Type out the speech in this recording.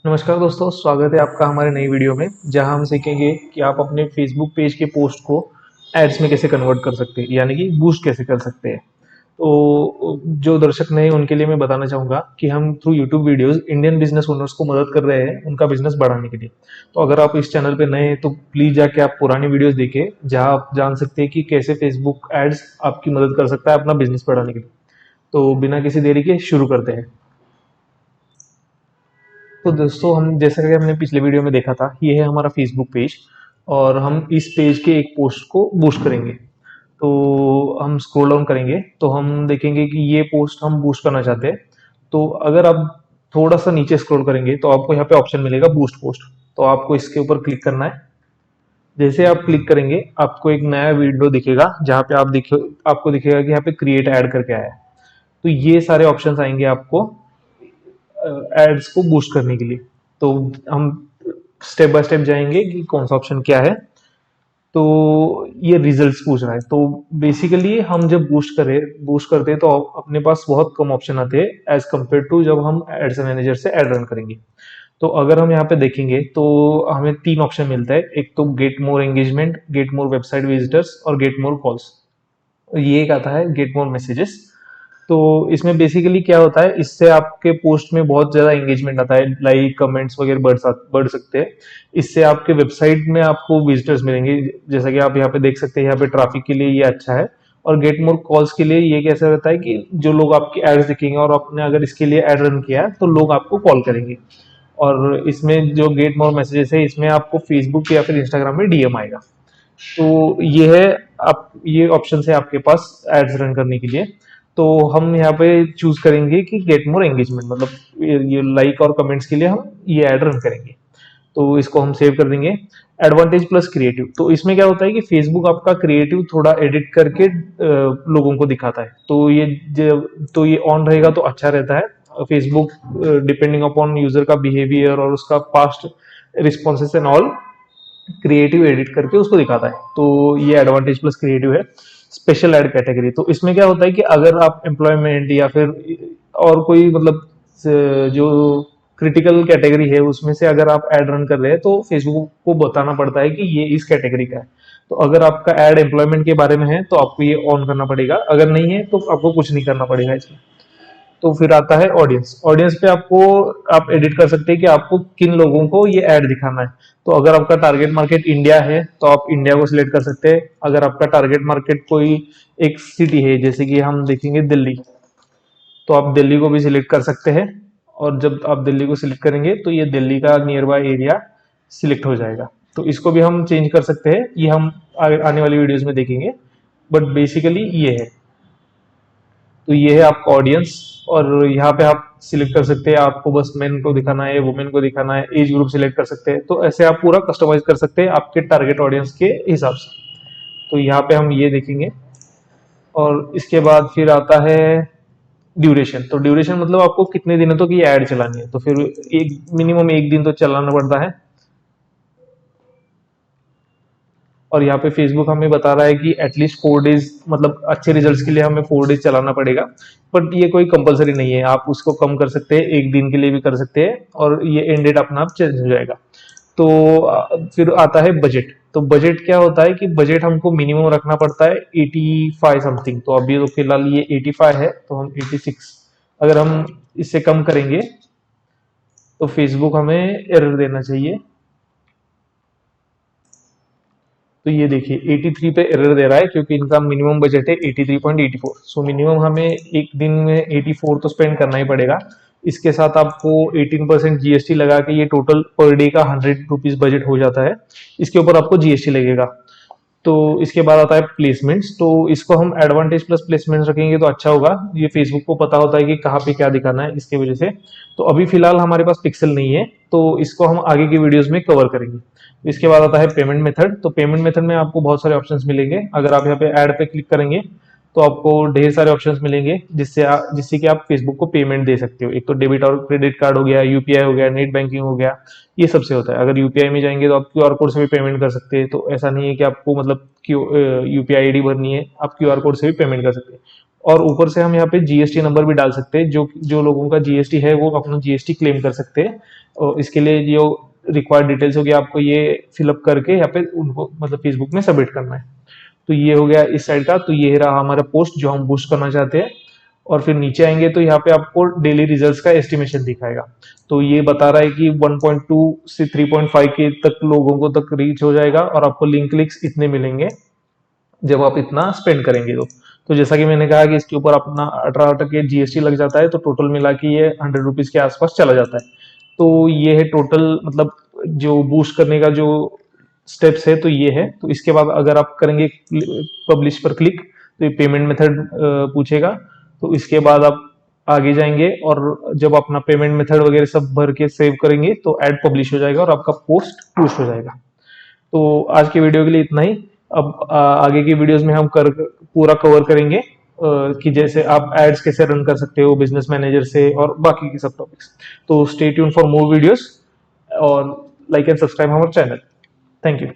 नमस्कार दोस्तों, स्वागत है आपका हमारे नई वीडियो में जहां हम सीखेंगे कि आप अपने फेसबुक पेज के पोस्ट को एड्स में कैसे कन्वर्ट कर सकते हैं, यानी कि बूस्ट कैसे कर सकते हैं। तो जो दर्शक नए हैं, उनके लिए मैं बताना चाहूँगा कि हम through YouTube videos Indian business owners को मदद कर रहे हैं उनका बिजनेस बढ़ाने के लिए। तो अगर आप इस चैनल पे नए हैं तो प्लीज़ जाके आप पुरानी वीडियोस देखें, जहां आप जान सकते हैं कि कैसे फेसबुक एड्स आपकी मदद कर सकता है अपना बिजनेस बढ़ाने के लिए। तो बिना किसी देरी के शुरू करते हैं। तो दोस्तों, हम जैसा कि हमने पिछले वीडियो में देखा था, ये है हमारा फेसबुक पेज और हम इस पेज के एक पोस्ट को बूस्ट करेंगे। तो हम स्क्रॉल डाउन करेंगे तो हम देखेंगे कि ये पोस्ट हम बूस्ट करना चाहते हैं। तो अगर आप थोड़ा सा नीचे स्क्रॉल करेंगे तो आपको यहाँ पे ऑप्शन मिलेगा बूस्ट पोस्ट। तो आपको इसके ऊपर क्लिक करना है। जैसे आप क्लिक करेंगे आपको एक नया विंडो दिखेगा जहाँ पे आपको दिखेगा कि यहाँ पे क्रिएट ऐड करके आया है। तो ये सारे ऑप्शंस आएंगे आपको एड्स को बूस्ट करने के लिए। तो हम स्टेप बाय स्टेप जाएंगे कि कौन सा ऑप्शन क्या है। तो ये रिजल्ट्स पूछ रहा है। तो बेसिकली हम जब बूस्ट करते हैं तो अपने पास बहुत कम ऑप्शन आते हैं एज कम्पेयर टू जब हम एड्स मैनेजर से एड रन करेंगे। तो अगर हम यहाँ पे देखेंगे तो हमें तीन ऑप्शन मिलता है। एक तो get more engagement, get more website visitors और गेट मोर कॉल्स। ये एक आता है गेट मोर मैसेजेस। तो इसमें बेसिकली क्या होता है, इससे आपके पोस्ट में बहुत ज्यादा एंगेजमेंट आता है, लाइक कमेंट्स वगैरह बढ़ सकते हैं। इससे आपके वेबसाइट में आपको विजिटर्स मिलेंगे, जैसा कि आप यहाँ पे देख सकते हैं। यहाँ पे ट्रैफिक के लिए ये अच्छा है। और गेट मोर कॉल्स के लिए ये कैसा रहता है कि जो लोग आपकी एड्स देखेंगे और आपने अगर इसके लिए एड रन किया है तो लोग आपको कॉल करेंगे। और इसमें जो गेट मोर मैसेजेस है, इसमें आपको फेसबुक या फिर इंस्टाग्राम में डीएम आएगा। तो ये है, आप ये ऑप्शन है आपके पास एड्स रन करने के लिए। तो हम यहाँ पे चूज करेंगे कि गेट मोर एंगेजमेंट, मतलब ये लाइक और कमेंट्स के लिए हम ये ऐड रन करेंगे। तो इसको हम सेव कर देंगे। एडवांटेज प्लस क्रिएटिव, तो इसमें क्या होता है कि फेसबुक आपका क्रिएटिव थोड़ा एडिट करके लोगों को दिखाता है। तो ये ऑन रहेगा तो अच्छा रहता है। फेसबुक डिपेंडिंग अपॉन यूजर का बिहेवियर और उसका past responses and all creative edit करके उसको दिखाता है। तो ये एडवांटेज प्लस क्रिएटिव है। स्पेशल एड कैटेगरी, तो इसमें क्या होता है कि अगर आप एम्प्लॉयमेंट या फिर और कोई मतलब जो क्रिटिकल कैटेगरी है उसमें से अगर आप एड रन कर रहे हैं तो फेसबुक को बताना पड़ता है कि ये इस कैटेगरी का है। तो अगर आपका एड एम्प्लॉयमेंट के बारे में है तो आपको ये ऑन करना पड़ेगा, अगर नहीं है तो आपको कुछ नहीं करना पड़ेगा इसमें। तो फिर आता है ऑडियंस। ऑडियंस पे आप एडिट कर सकते हैं कि आपको किन लोगों को ये ऐड दिखाना है। तो अगर आपका टारगेट मार्केट इंडिया है तो आप इंडिया को सिलेक्ट कर सकते हैं। अगर आपका टारगेट मार्केट कोई एक सिटी है, जैसे कि हम देखेंगे दिल्ली, तो आप दिल्ली को भी सिलेक्ट कर सकते हैं। और जब आप दिल्ली को सिलेक्ट करेंगे तो ये दिल्ली का नियर बाय एरिया सिलेक्ट हो जाएगा। तो इसको भी हम चेंज कर सकते हैं, ये हम आने वाली वीडियोस में देखेंगे। बट बेसिकली ये है। तो ये है आपका ऑडियंस। और यहाँ पे आप सिलेक्ट कर सकते हैं, आपको बस मेन को दिखाना है, वुमेन को दिखाना है, एज ग्रुप सिलेक्ट कर सकते हैं। तो ऐसे आप पूरा कस्टमाइज कर सकते हैं आपके टारगेट ऑडियंस के हिसाब से। तो यहाँ पे हम ये देखेंगे। और इसके बाद फिर आता है ड्यूरेशन। तो ड्यूरेशन मतलब आपको कितने दिनों तक ये ऐड चलानी है। तो फिर एक मिनिमम एक दिन तो चलाना पड़ता है। और यहाँ पे फेसबुक हमें बता रहा है कि एटलीस्ट 4 डेज, मतलब अच्छे रिजल्ट्स के लिए हमें 4 डेज चलाना पड़ेगा। बट ये कोई कंपलसरी नहीं है, आप उसको कम कर सकते हैं, एक दिन के लिए भी कर सकते हैं और ये एंड डेट अपना आप चेंज हो जाएगा। तो फिर आता है बजट। तो बजट क्या होता है कि बजट हमको मिनिमम रखना पड़ता है 85 समथिंग। तो अभी तो फिलहाल ये 85 है, तो हम 86, अगर हम इससे कम करेंगे तो फेसबुक हमें एरर देना चाहिए। तो ये देखिए 83 पे एरर दे रहा है क्योंकि इनका मिनिमम बजट है 83.84। सो मिनिमम हमें एक दिन में 84 तो स्पेंड करना ही पड़ेगा। इसके साथ आपको 18% जीएसटी लगा के ये टोटल पर डे का 100 रुपीज बजट हो जाता है। इसके ऊपर आपको जीएसटी लगेगा। तो इसके बाद आता है प्लेसमेंट्स। तो इसको हम एडवांटेज प्लस प्लेसमेंट्स रखेंगे तो अच्छा होगा। ये फेसबुक को पता होता है कि कहाँ पे क्या दिखाना है, इसके वजह से। तो अभी फिलहाल हमारे पास पिक्सल नहीं है, तो इसको हम आगे की वीडियोस में कवर करेंगे। इसके बाद आता है पेमेंट मेथड। तो पेमेंट मेथड में आपको बहुत सारे ऑप्शंस मिलेंगे। अगर आप यहाँ पे ऐड पे क्लिक करेंगे तो आपको ढेर सारे ऑप्शंस मिलेंगे जिससे कि आप फेसबुक को पेमेंट दे सकते हो। एक तो डेबिट और क्रेडिट कार्ड हो गया, यूपीआई हो गया, नेट बैंकिंग हो गया, ये सबसे होता है। अगर यूपीआई में जाएंगे तो आप क्यूआर कोड से भी पेमेंट कर सकते हैं। तो ऐसा नहीं है कि आपको मतलब यूपीआई आईडी भरनी है, आप क्यूआर कोड से भी पेमेंट कर सकते हैं। और ऊपर से हम यहाँ पे जीएसटी नंबर भी डाल सकते हैं, जो जो लोगों का जीएसटी है वो अपना जीएसटी क्लेम कर सकते हैं। और इसके लिए जो रिक्वायर्ड डिटेल्स होगी आपको ये फिलअप करके यहाँ पे उनको मतलब फेसबुक में सबमिट करना है। तो ये हो गया इस साइड का। तो ये रहा हमारा पोस्ट जो हम बूस्ट करना चाहते हैं। और फिर नीचे आएंगे तो यहाँ पे आपको डेली रिजल्ट्स का एस्टिमेशन दिखाएगा। तो ये बता रहा है कि 1.2 से 3.5 के तक लोगों को तक रीच हो जाएगा और आपको लिंक क्लिक्स इतने मिलेंगे जब आप इतना स्पेंड करेंगे। तो जैसा कि मैंने कहा कि इसके ऊपर अपना 18% जीएसटी लग जाता है, तो टोटल मिला के ये 100 रुपीज के आसपास चला जाता है। तो ये है टोटल मतलब जो बूस्ट करने का जो स्टेप्स है तो ये है। तो इसके बाद अगर आप करेंगे पब्लिश पर क्लिक तो ये पेमेंट मेथड पूछेगा। तो इसके बाद आप आगे जाएंगे और जब अपना पेमेंट मेथड वगैरह सब भर के सेव करेंगे तो ऐड पब्लिश हो जाएगा और आपका पोस्ट पुश हो जाएगा। तो आज की वीडियो के लिए इतना ही। अब आगे की वीडियोस में हम पूरा कवर करेंगे कि जैसे आप एड्स कैसे रन कर सकते हो बिजनेस मैनेजर से और बाकी के सब टॉपिक्स। तो stay tune for more videos और like and subscribe our channel. Thank you.